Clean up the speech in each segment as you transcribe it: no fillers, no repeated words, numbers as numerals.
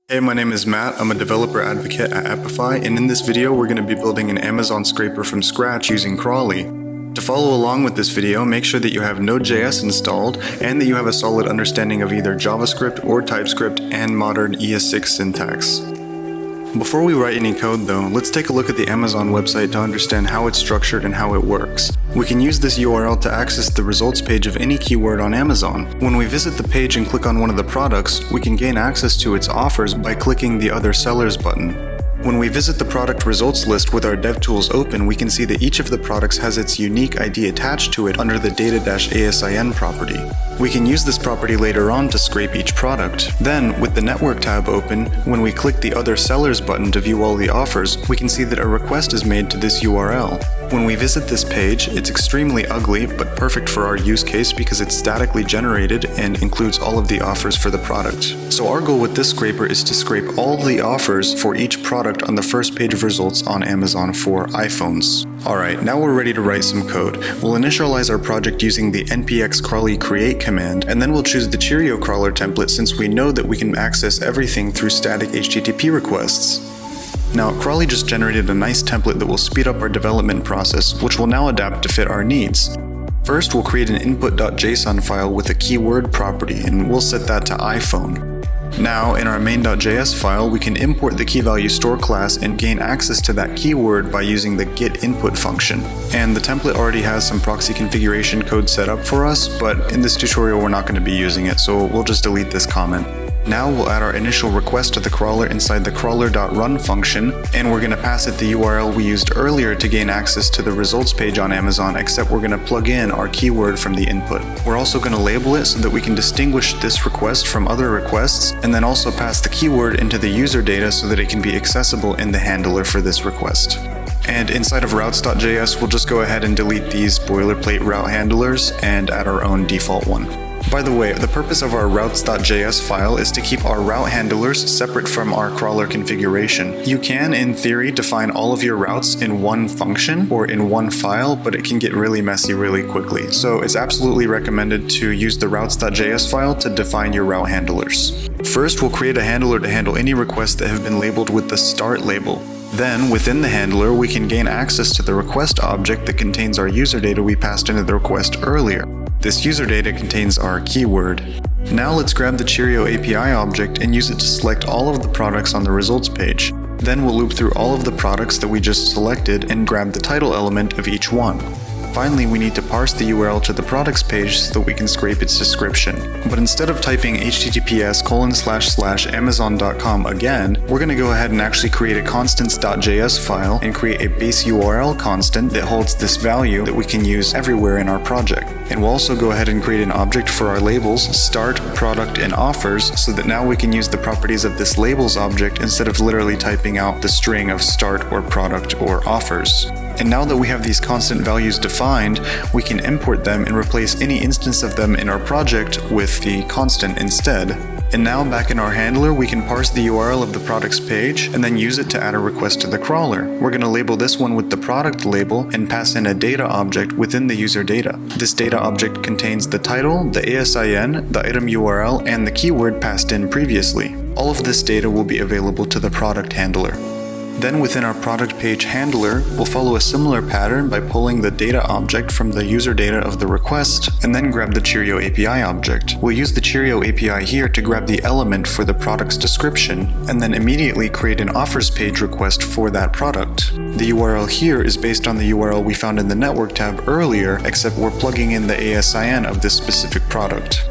Hey, my name is Matt. I'm a developer advocate at Apify, and in this video we're going to be building an Amazon scraper from scratch using Crawlee. To follow along with this video, make sure that you have Node.js installed and that you have a solid understanding of either JavaScript or TypeScript and modern ES6 syntax. Before we write any code though, let's take a look at the Amazon website to understand how it's structured and how it works. We can use this URL to access the results page of any keyword on Amazon. When we visit the page and click on one of the products, we can gain access to its offers by clicking the Other Sellers button. When we visit the product results list with our DevTools open, we can see that each of the products has its unique ID attached to it under the data-asin property. We can use this property later on to scrape each product. Then, with the Network tab open, when we click the Other Sellers button to view all the offers, we can see that a request is made to this URL. When we visit this page, it's extremely ugly, but perfect for our use case because it's statically generated and includes all of the offers for the product. So our goal with this scraper is to scrape all the offers for each product on the first page of results on Amazon for iPhones. Alright, now we're ready to write some code. We'll initialize our project using the npx crawlee create command, and then we'll choose the Cheerio crawler template since we know that we can access everything through static HTTP requests. Now, Crawlee just generated a nice template that will speed up our development process, which will now adapt to fit our needs. First, we'll create an input.json file with a keyword property, and we'll set that to iPhone. Now, in our main.js file, we can import the keyValueStore class and gain access to that keyword by using the getInput function. And the template already has some proxy configuration code set up for us, but in this tutorial we're not going to be using it, so we'll just delete this comment. Now we'll add our initial request to the crawler inside the crawler.run function, and we're going to pass it the URL we used earlier to gain access to the results page on Amazon, except we're going to plug in our keyword from the input. We're also going to label it so that we can distinguish this request from other requests, and then also pass the keyword into the user data so that it can be accessible in the handler for this request. And inside of routes.js, we'll just go ahead and delete these boilerplate route handlers and add our own default one. By the way, the purpose of our routes.js file is to keep our route handlers separate from our crawler configuration. You can, in theory, define all of your routes in one function or in one file, but it can get really messy really quickly. So it's absolutely recommended to use the routes.js file to define your route handlers. First, we'll create a handler to handle any requests that have been labeled with the start label. Then, within the handler, we can gain access to the request object that contains our user data we passed into the request earlier. This user data contains our keyword. Now let's grab the Cheerio API object and use it to select all of the products on the results page. Then we'll loop through all of the products that we just selected and grab the title element of each one. Finally, we need to parse the URL to the products page so that we can scrape its description. But instead of typing https://amazon.com again, we're going to go ahead and actually create a constants.js file and create a base URL constant that holds this value that we can use everywhere in our project. And we'll also go ahead and create an object for our labels, start, product, and offers, so that now we can use the properties of this labels object instead of literally typing out the string of start or product or offers. And now that we have these constant values defined, we can import them and replace any instance of them in our project with the constant instead. And now back in our handler, we can parse the URL of the products page and then use it to add a request to the crawler. We're going to label this one with the product label and pass in a data object within the user data. This data object contains the title, the ASIN, the item URL, and the keyword passed in previously. All of this data will be available to the product handler. Then within our product page handler, we'll follow a similar pattern by pulling the data object from the user data of the request and then grab the Cheerio API object. We'll use the Cheerio API here to grab the element for the product's description and then immediately create an offers page request for that product. The URL here is based on the URL we found in the network tab earlier, except we're plugging in the ASIN of this specific product.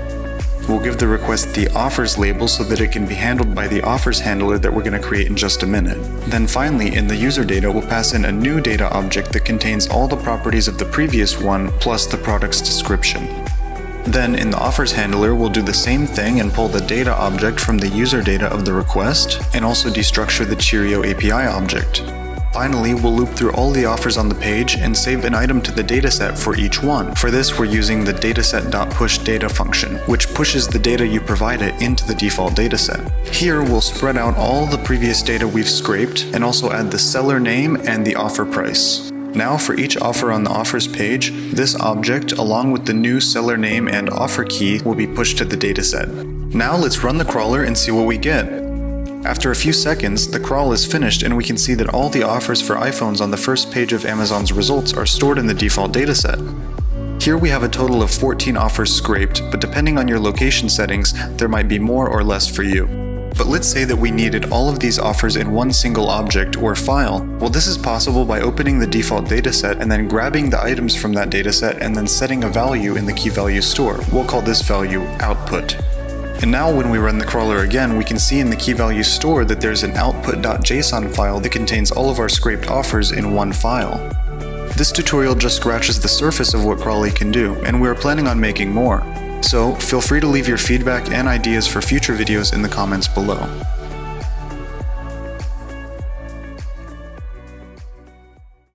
We'll give the request the offers label so that it can be handled by the offers handler that we're going to create in just a minute. Then finally, in the user data, we'll pass in a new data object that contains all the properties of the previous one plus the product's description. Then in the offers handler, we'll do the same thing and pull the data object from the user data of the request and also destructure the Cheerio API object. Finally, we'll loop through all the offers on the page and save an item to the dataset for each one. For this, we're using the dataset.pushData function, which pushes the data you provided into the default dataset. Here, we'll spread out all the previous data we've scraped and also add the seller name and the offer price. Now for each offer on the offers page, this object along with the new seller name and offer key will be pushed to the dataset. Now let's run the crawler and see what we get. After a few seconds, the crawl is finished and we can see that all the offers for iPhones on the first page of Amazon's results are stored in the default dataset. Here we have a total of 14 offers scraped, but depending on your location settings, there might be more or less for you. But let's say that we needed all of these offers in one single object or file. Well, this is possible by opening the default dataset and then grabbing the items from that dataset and then setting a value in the key value store. We'll call this value output. And now when we run the crawler again, we can see in the key value store that there's an output.json file that contains all of our scraped offers in one file. This tutorial just scratches the surface of what Crawlee can do, and we are planning on making more. So feel free to leave your feedback and ideas for future videos in the comments below.